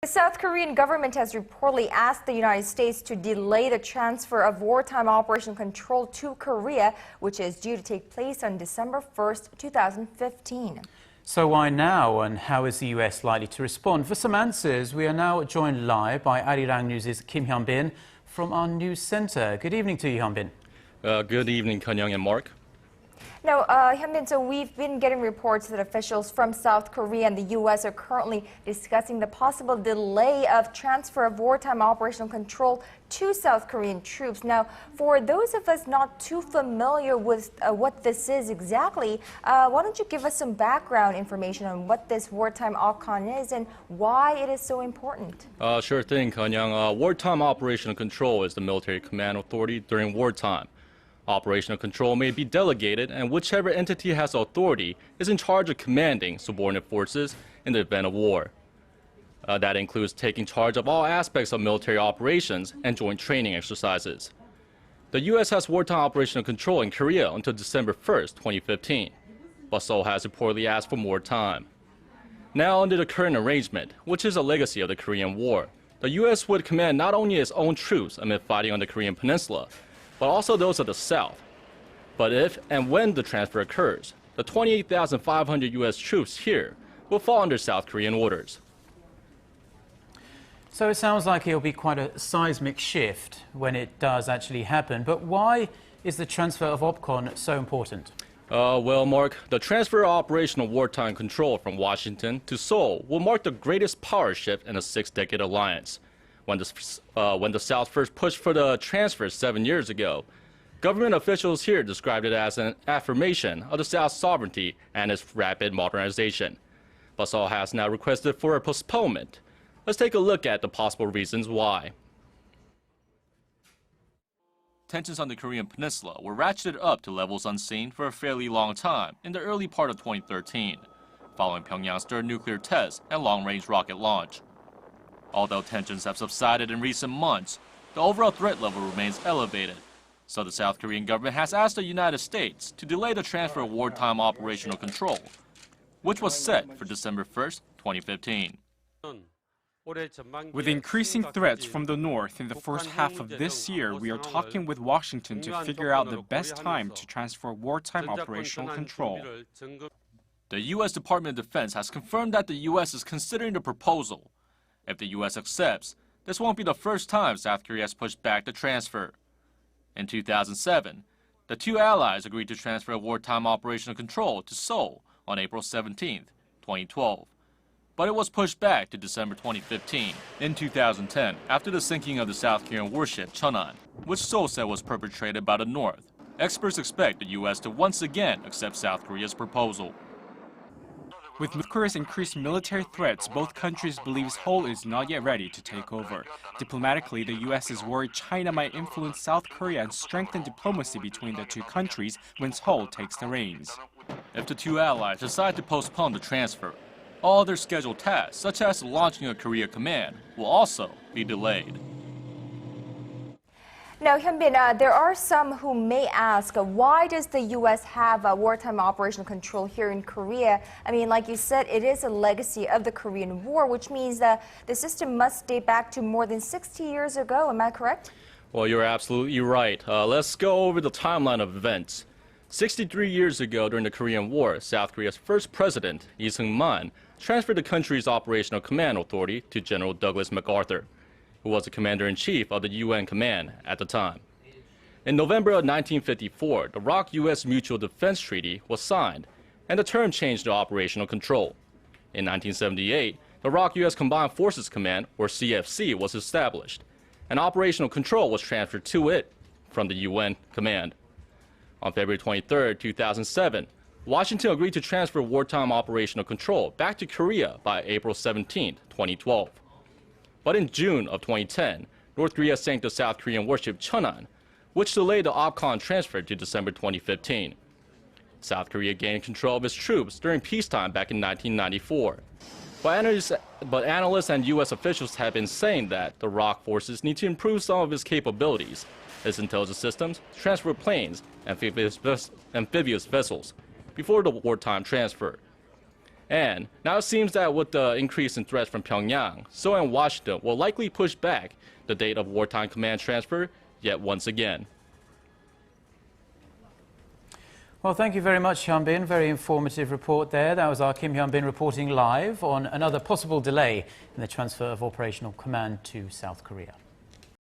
The South Korean government has reportedly asked the United States to delay the transfer of wartime operational control to Korea, which is due to take place on December 1st, 2015. So why now, and how is the US likely to respond? For some answers, we are now joined live by Arirang News' Kim Hyun-bin from our news center. Good evening to you, Hyun-bin. Good evening, Conn-young and Mark. Now, Hyun-bin, so we've been getting reports that officials from South Korea and the U.S. are currently discussing the possible delay of transfer of wartime operational control to South Korean troops. Now, for those of us not too familiar with what this is exactly, why don't you give us some background information on what this wartime OPCON is and why it is so important? Sure thing, Conn-young. Wartime operational control is the military command authority during wartime. Operational control may be delegated, and whichever entity has authority is in charge of commanding subordinate forces in the event of war. That includes taking charge of all aspects of military operations and joint training exercises. The U.S. has wartime operational control in Korea until December 1st, 2015, but Seoul has reportedly asked for more time. Now, under the current arrangement, which is a legacy of the Korean War, the U.S. would command not only its own troops amid fighting on the Korean Peninsula, but also those of the South. But if and when the transfer occurs, the 28,500 U.S. troops here will fall under South Korean orders. So it sounds like it'll be quite a seismic shift when it does actually happen. But why is the transfer of OPCON so important? Well, Mark, the transfer of operational wartime control from Washington to Seoul will mark the greatest power shift in a six-decade alliance. When the South first pushed for the transfer 7 years ago, government officials here described it as an affirmation of the South's sovereignty and its rapid modernization. But Seoul has now requested for a postponement. Let's take a look at the possible reasons why. Tensions on the Korean Peninsula were ratcheted up to levels unseen for a fairly long time in the early part of 2013, following Pyongyang's third nuclear test and long-range rocket launch. Although tensions have subsided in recent months, the overall threat level remains elevated. So the South Korean government has asked the United States to delay the transfer of wartime operational control, which was set for December 1st, 2015. With increasing threats from the north in the first half of this year, we are talking with Washington to figure out the best time to transfer wartime operational control. The U.S. Department of Defense has confirmed that the U.S. is considering the proposal. If the U.S. accepts, this won't be the first time South Korea has pushed back the transfer. In 2007, the two allies agreed to transfer wartime operational control to Seoul on April 17, 2012. But it was pushed back to December 2015. In 2010, after the sinking of the South Korean warship Cheonan, which Seoul said was perpetrated by the North, experts expect the U.S. to once again accept South Korea's proposal. With North Korea's increased military threats, both countries believe Seoul is not yet ready to take over. Diplomatically, the U.S. is worried China might influence South Korea and strengthen diplomacy between the two countries when Seoul takes the reins. If the two allies decide to postpone the transfer, all other scheduled tasks, such as launching a Korea command, will also be delayed. Now, Hyun-bin, there are some who may ask, why does the U.S. have wartime operational control here in Korea? I mean, like you said, it is a legacy of the Korean War, which means that the system must date back to more than 60 years ago. Am I correct? Well, you're absolutely right. Let's go over the timeline of events. 63 years ago, during the Korean War, South Korea's first president, Lee Seung-man, transferred the country's operational command authority to General Douglas MacArthur, who was the commander-in-chief of the UN command at the time. In November of 1954, the ROK-US Mutual Defense Treaty was signed, and the term changed to operational control. In 1978, the ROK-US Combined Forces Command, or CFC, was established, and operational control was transferred to it from the UN command. On February 23, 2007, Washington agreed to transfer wartime operational control back to Korea by April 17, 2012. But in June of 2010, North Korea sank the South Korean warship Cheonan, which delayed the OPCON transfer to December 2015. South Korea gained control of its troops during peacetime back in 1994. But analysts and U.S. officials have been saying that the ROK forces need to improve some of its capabilities, its intelligence systems, transfer planes, amphibious vessels, before the wartime transfer. And now it seems that with the increase in threats from Pyongyang, Seoul and Washington will likely push back the date of wartime command transfer yet once again. Well, thank you very much, Hyun-bin. Very informative report there. That was our Kim Hyun-bin reporting live on another possible delay in the transfer of operational command to South Korea.